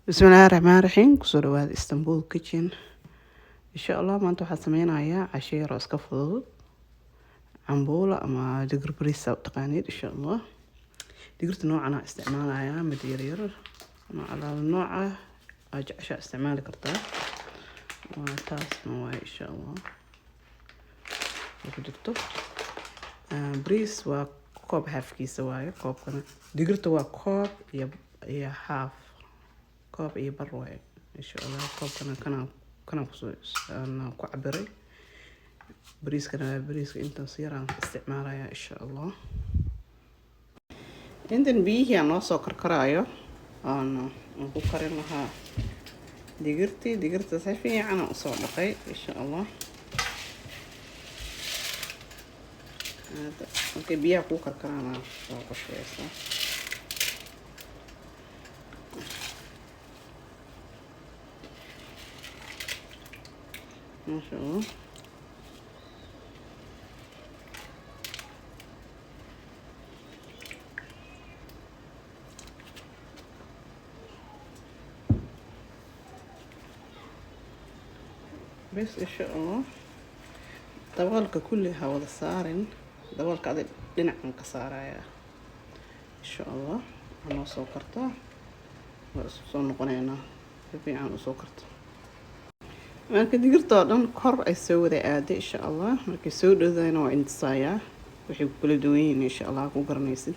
Bismillaahi Raxmaani Raxiim. Kusoo dhawaada Istanbul Kitchen. Insha Allah maanta waxaan sameynayaa casho yar oo iska fudud. Cambuulo ama digir bariis u taqaanid insha Allah. Digirta noocan aan isticmaalayaa mid yar yar ama alaal nooca aad jeceshahay isticmaali kartaa. Waa taasna waa insha Allah. Ku jirto. Bariis waa koob halfkiisa waaye koobkana. Digirta waa koob iyo half. koob iyo bar waaye insha Allah koobkana kana ku cabiray bariiskana bariiska inta siiraan isticmaalaya insha Allah intan biyihii aan noo soo karkaraayo aan ku karin lahaa digirta si fiican u soo dhaqay insha Allah hada biyaha ku karkarana soo qashaysa ما شاء الله بس إن شاء الله طوالك كلها وضع صارن طوالك هذا لنع من كسارة إن شاء الله أنا سكرته وصون قنينا في عن سكرته marka digirta dhan kor ay soo wada aaday insha Allah markay soo dhawdayna waa intisaaya wixii ku kala duwan yihiin insha Allah ku garanaysid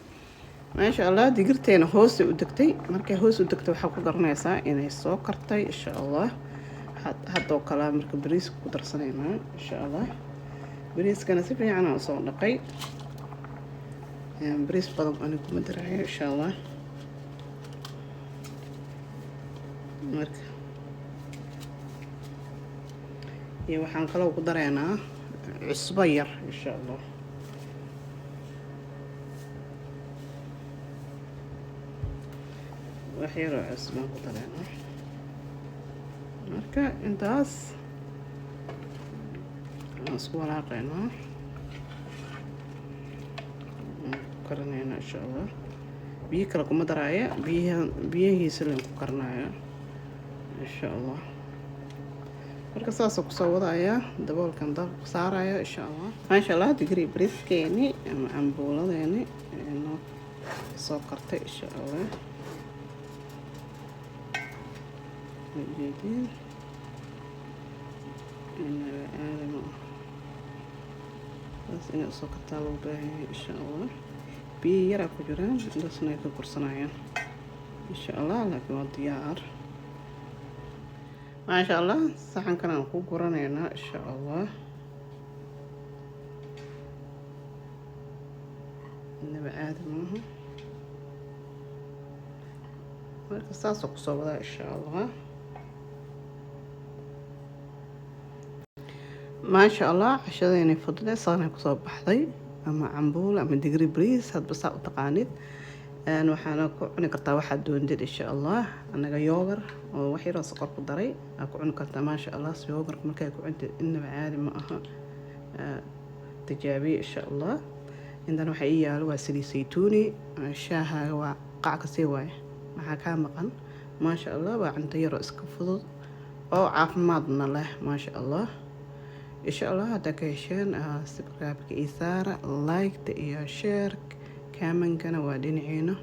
maasha Allah digirteena hoos u degtay markay hoos u degtay waxa ku garanaysaa inay soo kartay insha Allah hadda kala marka bariis ku darsanayna insha Allah bariiskana si fiican aan soo dhaqay bariis badan aan ku madarayo insha Allah marka iyo waxaan kala ku dareynaa cusbo yar insha Allah wax yar oo cusbo ku dareynaa marka intaas isku walaaqaynaa karinayna insha Allah biyo kale kuma daraya biyihiisa la ku karinayo insha Allah marka saas ku soo wadaya daboolkan dab saaraya insha Allah maasha Allah digri bariiskeeni ama cambuuladeeni inoo soo kartay insha Allah jeedin inay soo kartaa loo baahan insha Allah biyo yar ku jiraan intaasna ka kursanayaan insha Allah laakiin waa diyaar ما شاء الله صحن كنا نكون قرنينا إن شاء الله نبقى آدمه والقصاص وقصوة إن شاء الله ما شاء الله عشان فضلة صار قصوة بحضي أما عمبول أما دقري بريس هاد بصاق تقانيد أنا وحنا كوني كرتا واحد دون ديد إن شاء الله أنا جايوغر وحيرة سكر قدري أكون كرتا ما شاء الله سيوغر ملكي يكون عندي إنه عادي معها تجابي إن شاء الله عندنا وحقيقة لو سلي زيتوني شاها وقعك سواي مع كامقا ما شاء الله وعندي رأس كفضل أو عاف ماضنا له ما شاء الله إن شاء الله هذا سبسكرايب إثارة لايك تأيي شير كمان كان وادين عينه